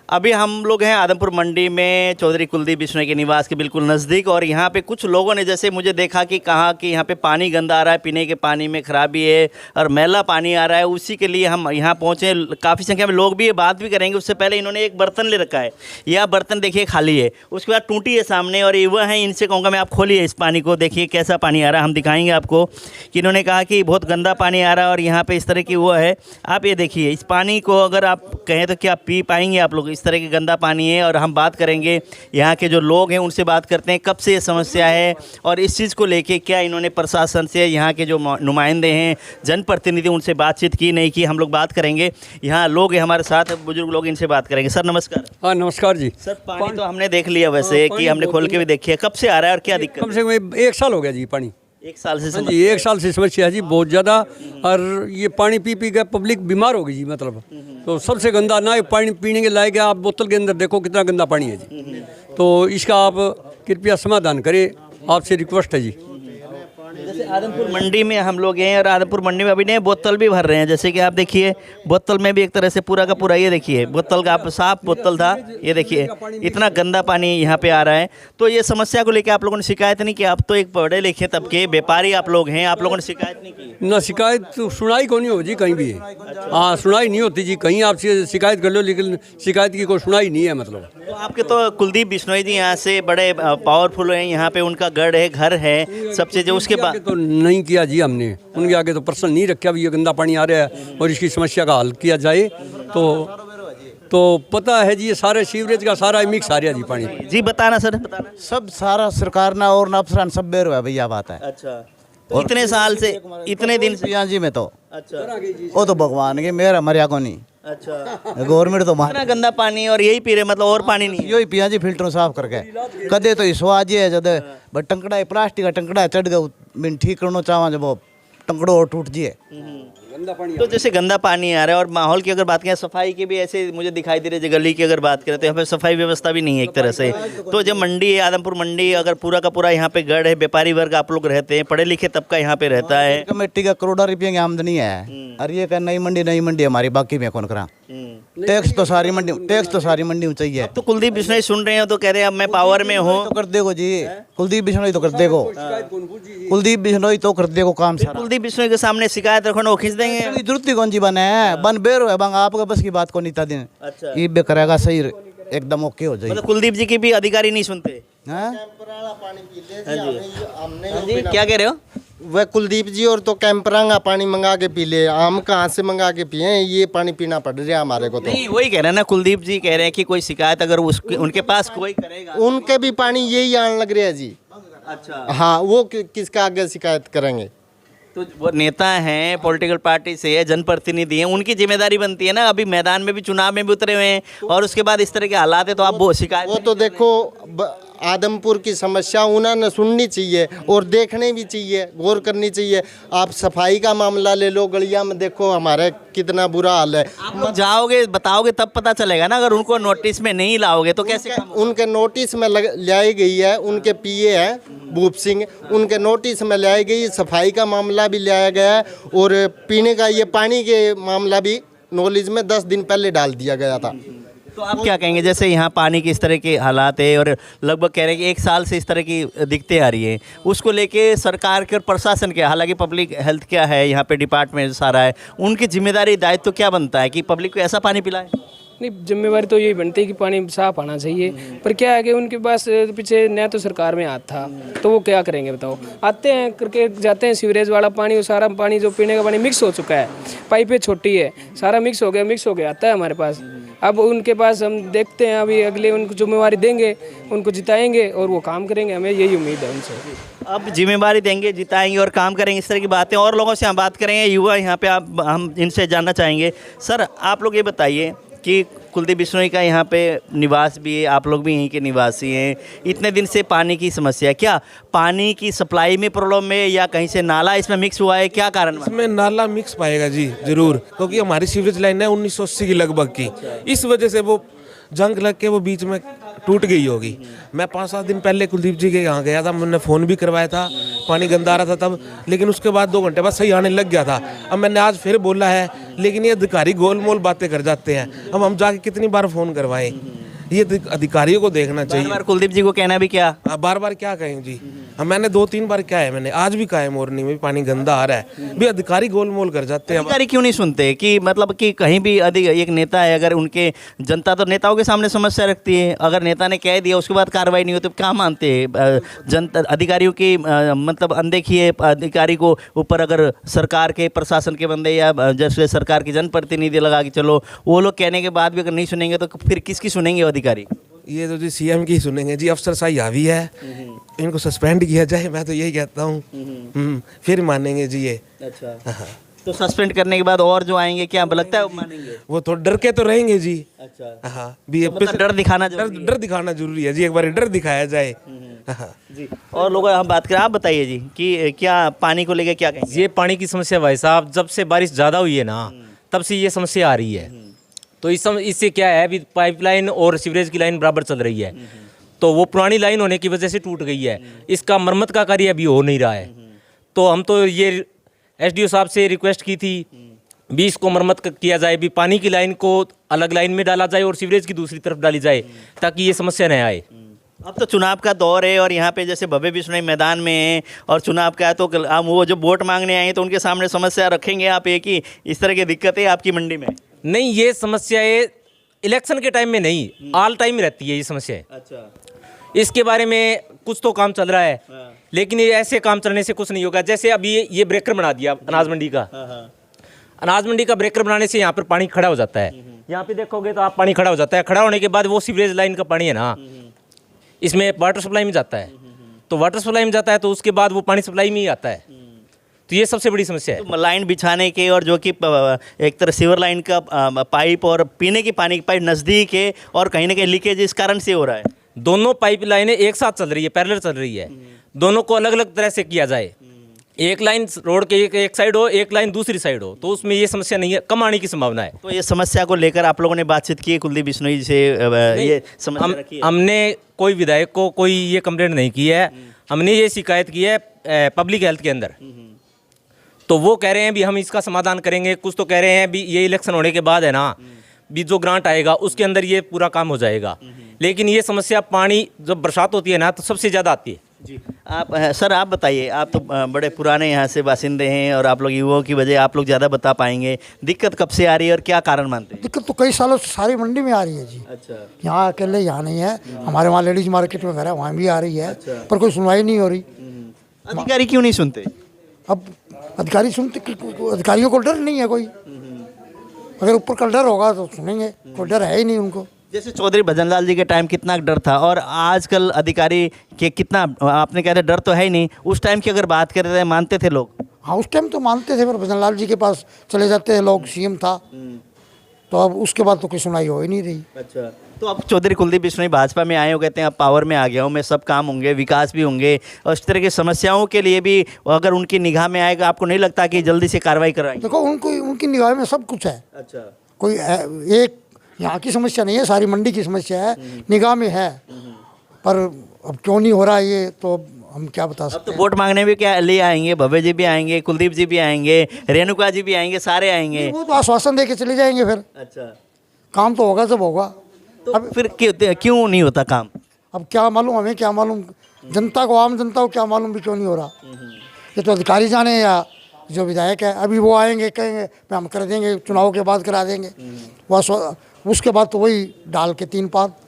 अभी हम लोग हैं आदमपुर मंडी में चौधरी कुलदीप बिश्नोई के निवास के बिल्कुल नज़दीक, और यहाँ पे कुछ लोगों ने जैसे मुझे देखा कि कहा कि यहाँ पे पानी गंदा आ रहा है, पीने के पानी में खराबी है और मैला पानी आ रहा है। उसी के लिए हम यहाँ पहुँचे। काफ़ी संख्या में लोग भी ये बात भी करेंगे। उससे पहले इन्होंने एक बर्तन ले रखा है। यह बर्तन देखिए खाली है, उसके बाद टूटी है सामने, और ये वह है। इनसे कहूँगा मैं, आप खोलिए इस पानी को, देखिए कैसा पानी आ रहा है। हम दिखाएँगे आपको कि इन्होंने कहा कि बहुत गंदा पानी आ रहा है और यहाँ पर इस तरह की वो है। आप ये देखिए, इस पानी को अगर आप कहें तो क्या पी पाएंगे आप लोग? इस तरह की गंदा पानी है। और हम बात करेंगे यहाँ के जो लोग हैं उनसे, बात करते हैं कब से ये समस्या है और इस चीज़ को लेके क्या इन्होंने प्रशासन से, यहाँ के जो नुमाइंदे हैं, जनप्रतिनिधि, उनसे बातचीत की नहीं की। हम लोग बात करेंगे। यहाँ लोग हैं हमारे साथ, बुजुर्ग लोग, इनसे बात करेंगे। सर नमस्कार। हाँ नमस्कार जी। सर पानी तो हमने देख लिया वैसे कि हमने खोल के भी देखी है। कब से आ रहा है और क्या दिक्कत? कम से कम 1 साल हो गया जी पानी। 1 साल से जी 1 साल से समस्या है जी बहुत ज़्यादा। और ये पानी पी पी के पब्लिक बीमार हो गई जी। मतलब तो सबसे गंदा ना पानी पीने के लायक है। आप बोतल के अंदर देखो कितना गंदा पानी है जी। तो इसका आप कृपया समाधान करें, आपसे रिक्वेस्ट है जी। जैसे आदमपुर मंडी में हम लोग हैं और आदमपुर मंडी में अभी नए बोतल भी भर रहे हैं। जैसे कि आप देखिए, बोतल में भी एक तरह से पूरा का पूरा, ये देखिए बोतल का, आप साफ बोतल था, ये देखिए इतना गंदा पानी यहाँ पे आ रहा है। तो ये समस्या को लेकर आप लोगों ने शिकायत नहीं की? आप तो एक पढ़े लिखे तबके व्यापारी आप लोग हैं, आप लोगों ने शिकायत नहीं की? ना शिकायत तो सुनाई को नहीं हो जी कहीं भी। हाँ सुनाई नहीं होती जी कहीं। आप शिकायत कर लो लेकिन शिकायत की कोई सुनाई नहीं है। मतलब तो आपके तो कुलदीप बिश्नोई जी यहाँ से बड़े पावरफुल हैं, यहाँ पे उनका गढ़ है, घर है, सब चीज़ें। उसके बाद तो नहीं किया जी हमने, उनके आगे तो प्रश्न नहीं रखा भी ये गंदा पानी आ रहा है और इसकी समस्या का हल किया जाए। तो पता है जी, ये सारे सीवरेज का सारा मिक्स आ रहा है जी पानी। जी बताना सर, बताना। सब सारा सरकार ना और ना अफसरान सब बेर हुआ भैया बात है। अच्छा, तो इतने साल से, इतने दिन से? यहाँ जी में तो अच्छा, वो तो भगवान के मेरा मरिया को नहीं। अच्छा, गवर्नमेंट तो इतना गंदा पानी और यही पी रहे, मतलब और पानी नहीं? यो ही पिया जी फिल्टर साफ करके। कदे तो स्वाद है जब बट टंकड़ा है, प्लास्टिक का टंकड़ा है, चढ़ गया बिन ठीक करना चाहवा जब वो टंकड़ो और टूट जिए। तो जैसे गंदा पानी आ रहा है और माहौल की अगर बात करें, सफाई की भी ऐसे मुझे दिखाई दे रही है। गली की अगर बात करें तो यहाँ पे सफाई व्यवस्था भी नहीं है एक तरह से। तो जब मंडी है, आदमपुर मंडी, अगर पूरा का पूरा यहाँ पे गढ़ है, व्यापारी वर्ग आप लोग रहते हैं, पढ़े लिखे तबका यहाँ पे रहता है, कमेटी का करोड़ों रुपये की आमदनी है। और ये क्या नई मंडी हमारी, बाकी में कौन करा? टैक्स तो सारी मंडी में चाहिए। तो कुलदीप बिश्नोई सुन रहे हैं तो कह रहे हैं अब मैं पावर में हूँ। तो कर देगो जी, कुलदीप बिश्नोई तो कर देगो, कुलदीप बिश्नोई तो कर देगो काम सारा। कुलदीप बिश्नोई के सामने शिकायत रखो ना, वो खींच देंगे। जरूरत कौन जी बने बन बेरो है बंग आपके बस की बात को नहीं था दिन। अच्छा, ये बे करेगा सही, एकदम ओके हो जाएगी। मतलब कुलदीप जी की भी अधिकारी नहीं सुनते? हैं? जी क्या कह रहे हो? वह कुलदीप जी और तो कैंपरांगा पानी मंगा के पी ले। हम कहाँ से मंगा के पिए? ये पानी पीना पड़ रहा है हमारे को। तो नहीं, वही कह रहे हैं ना, कुलदीप जी कह रहे हैं कि कोई शिकायत अगर उनके पास कोई करेगा, उनके भी पानी यही आने लग रहा है जी। अच्छा, हाँ, वो किसका आगे शिकायत करेंगे? तो वो नेता हैं, पॉलिटिकल पार्टी से है, जनप्रतिनिधि हैं, उनकी जिम्मेदारी बनती है ना। अभी मैदान में भी, चुनाव में भी उतरे हुए हैं और उसके बाद इस तरह के हालात है तो आप वो शिकायत। वो तो देखो आदमपुर की समस्या उन्होंने सुननी चाहिए और देखने भी चाहिए, गौर करनी चाहिए। आप सफाई का मामला ले लो, गलिया में देखो हमारे कितना बुरा हाल है। आप लोग जाओगे, बताओगे तब पता चलेगा ना। अगर उनको नोटिस में नहीं लाओगे तो कैसे काम होगा? उनके नोटिस में लाई गई है, उनके पीए हैं भूप सिंह, उनके नोटिस में लाई गई। सफाई का मामला भी लाया गया है और पीने का ये पानी के मामला भी नॉलेज में 10 दिन पहले डाल दिया गया था। तो आप क्या कहेंगे, जैसे यहाँ पानी की इस तरह के हालात है और लगभग कह रहे हैं कि 1 साल से इस तरह की दिक्कतें आ रही हैं, उसको लेके सरकार के और प्रशासन के, हालांकि पब्लिक हेल्थ क्या है यहाँ पे डिपार्टमेंट सारा है, उनकी जिम्मेदारी दायित्व तो क्या बनता है कि पब्लिक को ऐसा पानी पिलाएं? नहीं, जिम्मेवारी तो यही बनती है कि पानी साफ आना चाहिए। पर क्या है कि उनके पास पीछे न तो सरकार में हाथ था, तो वो क्या करेंगे बताओ? आते हैं करके जाते हैं, सीवरेज वाला पानी, वो सारा पानी जो पीने का पानी मिक्स हो चुका है, पाइपें छोटी है, सारा मिक्स हो गया आता है हमारे पास। अब उनके पास हम देखते हैं, अभी अगले उनको जिम्मेवारी देंगे, उनको जिताएंगे और वो काम करेंगे, हमें यही उम्मीद है उनसे। अब जिम्मेवारी देंगे, जिताएंगे और काम करेंगे, इस तरह की बातें। और लोगों से हम बात करेंगे, युवा यहाँ पे, आप हम इनसे जानना चाहेंगे। सर आप लोग ये बताइए कि कुलदीप बिश्नोई का यहाँ पे निवास भी है, आप लोग भी यहीं के निवासी हैं, इतने दिन से पानी की समस्या है, क्या पानी की सप्लाई में प्रॉब्लम है या कहीं से नाला इसमें मिक्स हुआ है, क्या कारण? इसमें नाला मिक्स पाएगा जी जरूर, क्योंकि हमारी सीवरेज लाइन है 1980 की लगभग की। इस वजह से वो जंग लग के वो बीच में टूट गई होगी। मैं 5-7 दिन पहले कुलदीप जी के यहाँ गया था, मैंने फ़ोन भी करवाया था, पानी गंदा आ रहा था तब, लेकिन उसके बाद 2 घंटे बाद सही आने लग गया था। अब मैंने आज फिर बोला है, लेकिन ये अधिकारी गोलमोल बातें कर जाते हैं। अब हम जाके कितनी बार फ़ोन करवाएं, ये अधिकारियों को देखना चाहिए। बार कुलदीप जी को कहना भी क्या? बार बार क्या कहें जी, मैंने 2-3 बार क्या है, मैंने आज भी कहा है मॉर्निंग में पानी गंदा आ रहा है, भी अधिकारी गोलमोल कर जाते हैं। अधिकारी क्यों नहीं सुनते कि मतलब कि कहीं भी एक नेता है, अगर उनके जनता तो नेताओं के सामने समस्या रखती है, अगर नेता ने कह दिया उसके बाद कार्रवाई नहीं होती तो क्या मानते हैं जनता? अधिकारियों की मतलब अनदेखी है अधिकारी को ऊपर। अगर सरकार के प्रशासन के बंदे या जैसे सरकार की जनप्रतिनिधि लगा के चलो, वो लोग कहने के बाद भी अगर नहीं सुनेंगे तो फिर किसकी सुनेंगे वो अधिकारी? ये तो जी सीएम की सुनेंगे जी, अफसरशाही हावी है, इनको सस्पेंड किया जाए, मैं तो यही कहता हूँ, फिर मानेंगे जी ये। अच्छा, तो सस्पेंड करने के बाद और जो आएंगे क्या लगता है वो मानेंगे? वो तो डर के तो रहेंगे जी। अच्छा, हाँ, भी ये मतलब डर दिखाना जरूरी है। डर दिखाना जरूरी है जी, एक बार डर दिखाया जाए। हाँ जी। और लोग हम बात करें, आप बताइए जी कि क्या पानी को लेकर क्या कहेंगे? ये पानी की समस्या भाई साहब, जब से बारिश ज़्यादा हुई है ना, तब से ये समस्या आ रही है। तो इससे क्या है, अभी पाइपलाइन और सीवरेज की लाइन बराबर चल रही है, तो वो पुरानी लाइन होने की वजह से टूट गई है। इसका मरम्मत का कार्य अभी हो नहीं रहा है। तो हम तो ये एसडीओ साहब से रिक्वेस्ट की थी भी इसको मरम्मत किया जाए, भी पानी की लाइन को अलग लाइन में डाला जाए और सीवरेज की दूसरी तरफ डाली जाए, ताकि ये समस्या न आए। अब तो चुनाव का दौर है और यहाँ पे जैसे भव्य बिश्नोई मैदान में है और चुनाव का है, तो हम वो जो वोट मांगने आए तो उनके सामने समस्या रखेंगे आप एक ही, इस तरह की दिक्कतें आपकी मंडी में? नहीं, ये समस्याएं इलेक्शन के टाइम में नहीं, ऑल टाइम रहती है ये समस्याएं। अच्छा, इसके बारे में कुछ तो काम चल रहा है, लेकिन ये ऐसे काम चलने से कुछ नहीं होगा। जैसे अभी ये ब्रेकर बना दिया अनाज मंडी का, अनाज मंडी का ब्रेकर बनाने से यहाँ पर पानी खड़ा हो जाता है। यहाँ पे देखोगे तो आप पानी खड़ा हो जाता है, खड़ा होने के बाद वो सीवरेज लाइन का पानी है ना, इसमें वाटर सप्लाई में जाता है, तो वाटर सप्लाई में जाता है तो उसके बाद वो पानी सप्लाई में ही आता है। तो ये सबसे बड़ी समस्या है। तो लाइन बिछाने के और जो कि एक तरह सीवर लाइन का पाइप और पीने की पानी की पाइप नज़दीक है और कहीं ना कहीं लीकेज इस कारण से हो रहा है। दोनों पाइप लाइनें एक साथ चल रही है, पैरेलल चल रही है, दोनों को अलग अलग तरह से किया जाए। एक लाइन रोड के एक साइड हो, एक लाइन दूसरी साइड हो, तो उसमें ये समस्या नहीं है, कम आने की संभावना है। तो ये समस्या को लेकर आप लोगों ने बातचीत की है कुलदीप बिश्नोई जी से? ये समस्या रखी है? हमने कोई विधायक को कोई ये कंप्लेंट नहीं की है, हमने ये शिकायत की है पब्लिक हेल्थ के अंदर। तो वो कह रहे हैं भी हम इसका समाधान करेंगे, कुछ तो कह रहे हैं भी ये इलेक्शन होने के बाद है ना, भी जो ग्रांट आएगा उसके अंदर ये पूरा काम हो जाएगा। लेकिन ये समस्या पानी जब बरसात होती है ना तो सबसे ज़्यादा आती है। जी, आप सर आप बताइए, आप तो बड़े पुराने यहाँ से बासिंदे हैं और आप लोग युवाओं की वजह आप लोग ज़्यादा बता पाएंगे, दिक्कत कब से आ रही है और क्या कारण मानते हैं? दिक्कत तो कई सालों से सारी मंडी में आ रही है जी। अच्छा, यहाँ अकेले यहाँ नहीं है, हमारे वहाँ लेडीज मार्केट में घर है, वहाँ भी आ रही है, पर कोई सुनवाई नहीं हो रही। अधिकारी क्यों नहीं सुनते? अब अधिकारी सुनते, अधिकारियों को डर नहीं है कोई। अगर ऊपर का डर होगा तो सुनेंगे, कोई डर है ही नहीं उनको। जैसे चौधरी भजनलाल जी के टाइम कितना डर था और आजकल अधिकारी के कितना, आपने कहा था डर तो है ही नहीं, उस टाइम की अगर बात करें तो मानते थे लोग? हाँ, उस टाइम तो मानते थे, पर भजनलाल जी के पास चले जाते हैं लोग, सीएम था, तो अब उसके बाद तो कोई सुनाई हो ही नहीं रही। अच्छा, तो अब चौधरी कुलदीप बिश्नोई भाजपा में आए हो, कहते हैं अब पावर में आ गया हूँ मैं, सब काम होंगे, विकास भी होंगे और इस तरह की समस्याओं के लिए भी अगर उनकी निगाह में आएगा, आपको नहीं लगता कि जल्दी से कार्रवाई कराएंगे? देखो, उनकी निगाह में सब कुछ है। अच्छा, कोई एक यहाँ की समस्या नहीं है, सारी मंडी की समस्या है, निगाह में है, पर अब क्यों नहीं हो रहा है ये तो हम क्या बता अब सकते तो हैं। वोट मांगने भी क्या ले आएंगे, भव्य जी भी आएंगे, कुलदीप जी भी आएंगे, रेणुका जी भी आएंगे, सारे आएंगे। वो तो आश्वासन दे के चले जाएंगे, फिर अच्छा, काम तो होगा, सब होगा। तो अब फिर क्यों नहीं होता काम? अब क्या मालूम, हमें क्या मालूम, जनता को, आम जनता को क्या मालूम भी क्यों नहीं हो रहा। ये तो अधिकारी जाने या जो विधायक है, अभी वो आएंगे कहेंगे हम कर देंगे, चुनाव के बाद करा देंगे, वह उसके बाद तो वही डाल के 3 पात।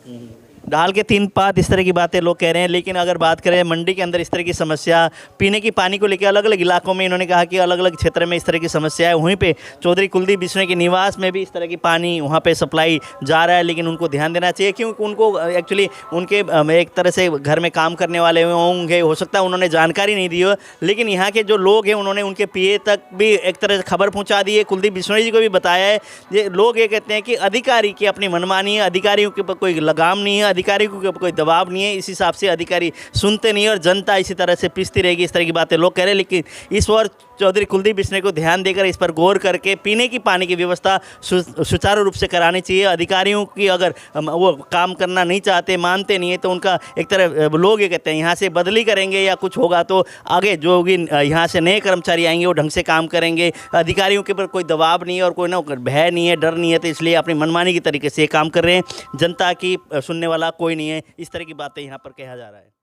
डाल के 3 पात, इस तरह की बातें लोग कह रहे हैं। लेकिन अगर बात करें मंडी के अंदर इस तरह की समस्या, पीने की पानी को लेकर अलग अलग इलाकों में इन्होंने कहा कि अलग अलग क्षेत्र में इस तरह की समस्या है। वहीं पे चौधरी कुलदीप बिश्नोई के निवास में भी इस तरह की पानी वहाँ पे सप्लाई जा रहा है, लेकिन उनको ध्यान देना चाहिए क्योंकि उनको एक्चुअली उनके एक तरह से घर में काम करने वाले होंगे, हो सकता है उन्होंने जानकारी नहीं दी हो, लेकिन यहाँ के जो लोग हैं उन्होंने उनके पीए तक भी एक तरह से खबर पहुँचा दी है। कुलदीप बिश्नोई जी को भी बताया है। ये लोग ये कहते हैं कि अधिकारी की अपनी मनमानी है, अधिकारियों के ऊपर कोई लगाम नहीं है, अधिकारियों के ऊपर कोई दबाव नहीं है, इस हिसाब से अधिकारी सुनते नहीं है और जनता इसी तरह से पिसती रहेगी, इस तरह की बातें लोग कह रहे हैं। लेकिन इस बार चौधरी कुलदीप बिश्नोई को ध्यान देकर इस पर गौर करके पीने की पानी की व्यवस्था सुचारू रूप से करानी चाहिए। अधिकारियों की अगर वो काम करना नहीं चाहते, मानते नहीं है, तो उनका एक तरह लोग ये कहते हैं यहाँ से बदली करेंगे या कुछ होगा तो आगे जो भी यहाँ से नए कर्मचारी आएंगे वो ढंग से काम करेंगे। अधिकारियों के ऊपर कोई दबाव नहीं है और कोई ना भय नहीं है, डर नहीं है, तो इसलिए अपनी मनमानी की तरीके से काम कर रहे हैं। जनता की सुनने वाला कोई नहीं है, इस तरह की बातें यहाँ पर कहा जा रहा है।